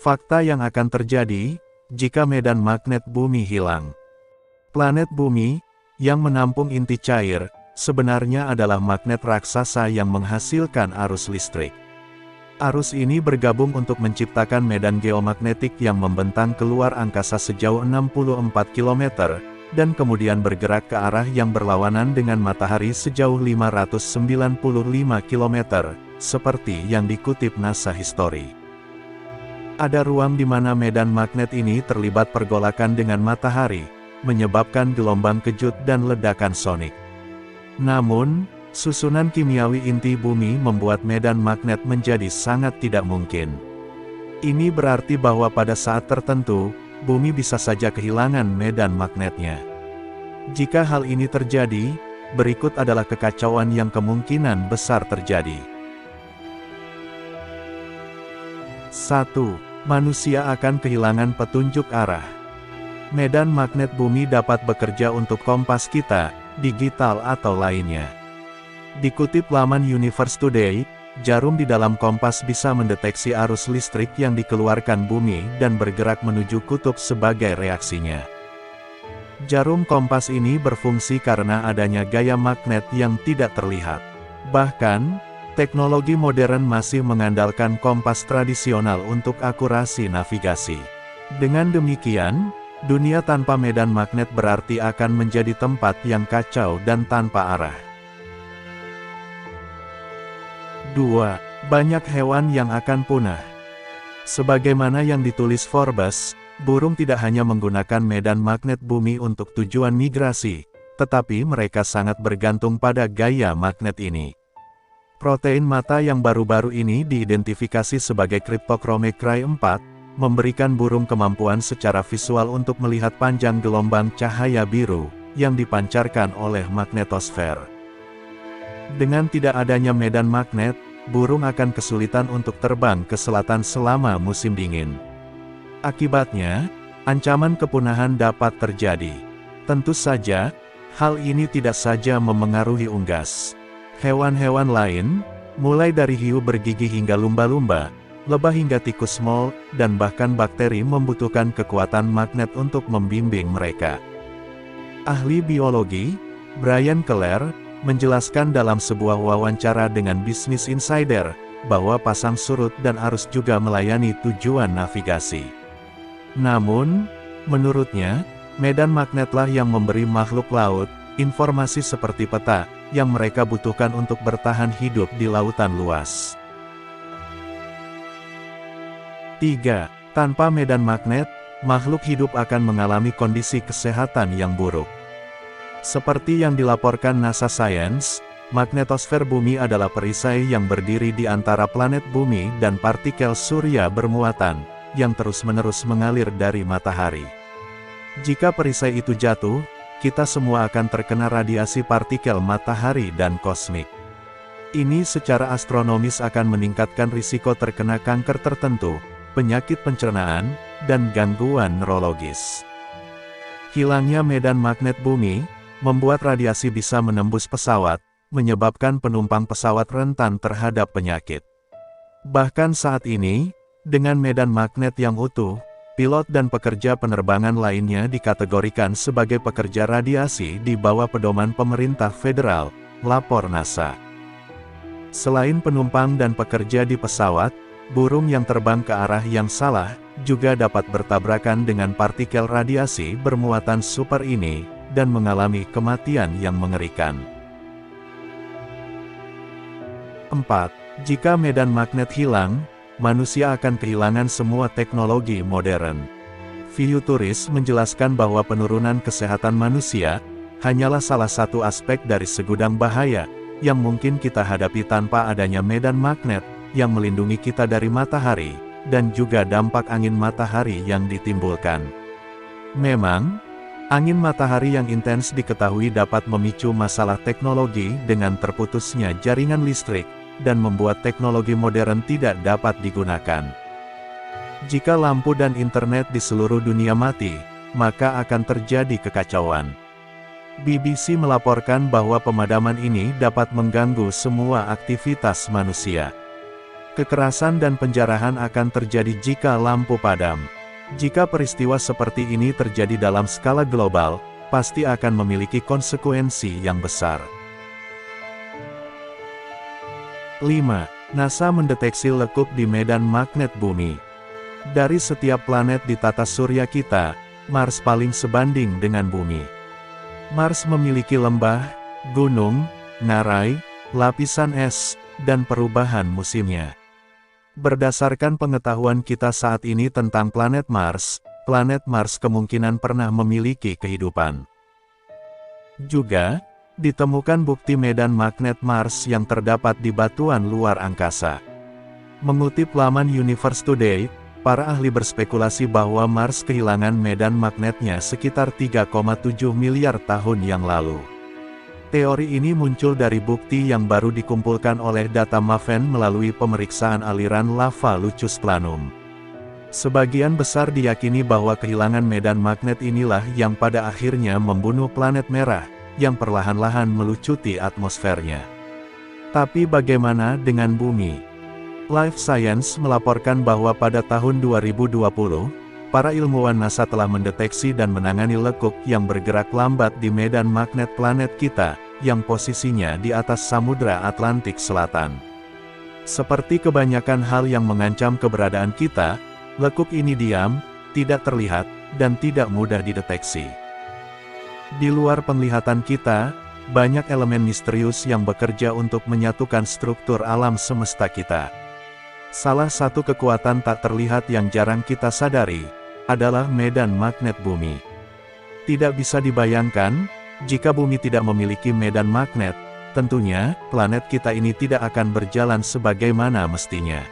Fakta yang akan terjadi jika medan magnet bumi hilang. Planet bumi, yang menampung inti cair, sebenarnya adalah magnet raksasa yang menghasilkan arus listrik. Arus ini bergabung untuk menciptakan medan geomagnetik yang membentang keluar angkasa sejauh 64 km, dan kemudian bergerak ke arah yang berlawanan dengan matahari sejauh 595 km, seperti yang dikutip NASA History. Ada ruang di mana medan magnet ini terlibat pergolakan dengan matahari, menyebabkan gelombang kejut dan ledakan sonik. Namun, susunan kimiawi inti bumi membuat medan magnet menjadi sangat tidak mungkin. Ini berarti bahwa pada saat tertentu, bumi bisa saja kehilangan medan magnetnya. Jika hal ini terjadi, berikut adalah kekacauan yang kemungkinan besar terjadi. 1. Manusia akan kehilangan petunjuk arah. Medan magnet bumi dapat bekerja untuk kompas kita, digital atau lainnya. Dikutip laman Universe Today, jarum di dalam kompas bisa mendeteksi arus listrik yang dikeluarkan bumi dan bergerak menuju kutub sebagai reaksinya. Jarum kompas ini berfungsi karena adanya gaya magnet yang tidak terlihat. Bahkan, teknologi modern masih mengandalkan kompas tradisional untuk akurasi navigasi. Dengan demikian, dunia tanpa medan magnet berarti akan menjadi tempat yang kacau dan tanpa arah. 2. Banyak hewan yang akan punah. Sebagaimana yang ditulis Forbes, burung tidak hanya menggunakan medan magnet bumi untuk tujuan migrasi, tetapi mereka sangat bergantung pada gaya magnet ini. Protein mata yang baru-baru ini diidentifikasi sebagai Cryptochrome Cry4, memberikan burung kemampuan secara visual untuk melihat panjang gelombang cahaya biru, yang dipancarkan oleh magnetosfer. Dengan tidak adanya medan magnet, burung akan kesulitan untuk terbang ke selatan selama musim dingin. Akibatnya, ancaman kepunahan dapat terjadi. Tentu saja, hal ini tidak saja memengaruhi unggas. Hewan-hewan lain, mulai dari hiu bergigi hingga lumba-lumba, lebah hingga tikus small, dan bahkan bakteri membutuhkan kekuatan magnet untuk membimbing mereka. Ahli biologi, Brian Keller, menjelaskan dalam sebuah wawancara dengan Business Insider, bahwa pasang surut dan arus juga melayani tujuan navigasi. Namun, menurutnya, medan magnetlah yang memberi makhluk laut informasi seperti peta, yang mereka butuhkan untuk bertahan hidup di lautan luas. 3. Tanpa medan magnet, makhluk hidup akan mengalami kondisi kesehatan yang buruk. Seperti yang dilaporkan NASA Science, magnetosfer bumi adalah perisai yang berdiri di antara planet bumi dan partikel surya bermuatan, yang terus-menerus mengalir dari matahari. Jika perisai itu jatuh, kita semua akan terkena radiasi partikel matahari dan kosmik. Ini secara astronomis akan meningkatkan risiko terkena kanker tertentu, penyakit pencernaan, dan gangguan neurologis. Hilangnya medan magnet bumi, membuat radiasi bisa menembus pesawat, menyebabkan penumpang pesawat rentan terhadap penyakit. Bahkan saat ini, dengan medan magnet yang utuh, pilot dan pekerja penerbangan lainnya dikategorikan sebagai pekerja radiasi di bawah pedoman pemerintah federal, lapor NASA. Selain penumpang dan pekerja di pesawat, burung yang terbang ke arah yang salah, juga dapat bertabrakan dengan partikel radiasi bermuatan super ini, dan mengalami kematian yang mengerikan. 4. Jika medan magnet hilang, manusia akan kehilangan semua teknologi modern. Futuris menjelaskan bahwa penurunan kesehatan manusia, hanyalah salah satu aspek dari segudang bahaya, yang mungkin kita hadapi tanpa adanya medan magnet, yang melindungi kita dari matahari, dan juga dampak angin matahari yang ditimbulkan. Memang, angin matahari yang intens diketahui dapat memicu masalah teknologi dengan terputusnya jaringan listrik, dan membuat teknologi modern tidak dapat digunakan. Jika lampu dan internet di seluruh dunia mati, maka akan terjadi kekacauan. BBC melaporkan bahwa pemadaman ini dapat mengganggu semua aktivitas manusia. Kekerasan dan penjarahan akan terjadi jika lampu padam. Jika peristiwa seperti ini terjadi dalam skala global, pasti akan memiliki konsekuensi yang besar. 5. NASA mendeteksi lekuk di medan magnet bumi. Dari setiap planet di tata surya kita, Mars paling sebanding dengan bumi. Mars memiliki lembah, gunung, ngarai, lapisan es, dan perubahan musimnya. Berdasarkan pengetahuan kita saat ini tentang planet Mars kemungkinan pernah memiliki kehidupan. Juga, ditemukan bukti medan magnet Mars yang terdapat di batuan luar angkasa. Mengutip laman Universe Today, para ahli berspekulasi bahwa Mars kehilangan medan magnetnya sekitar 3,7 miliar tahun yang lalu. Teori ini muncul dari bukti yang baru dikumpulkan oleh data MAVEN melalui pemeriksaan aliran lava Lucius Planum. Sebagian besar diyakini bahwa kehilangan medan magnet inilah yang pada akhirnya membunuh planet merah, yang perlahan-lahan melucuti atmosfernya. Tapi bagaimana dengan bumi? Life Science melaporkan bahwa pada tahun 2020, para ilmuwan NASA telah mendeteksi dan menangani lekuk yang bergerak lambat di medan magnet planet kita, yang posisinya di atas Samudra Atlantik Selatan. Seperti kebanyakan hal yang mengancam keberadaan kita, lekuk ini diam, tidak terlihat, dan tidak mudah dideteksi. Di luar penglihatan kita, banyak elemen misterius yang bekerja untuk menyatukan struktur alam semesta kita. Salah satu kekuatan tak terlihat yang jarang kita sadari, adalah medan magnet bumi. Tidak bisa dibayangkan, jika bumi tidak memiliki medan magnet, tentunya, planet kita ini tidak akan berjalan sebagaimana mestinya.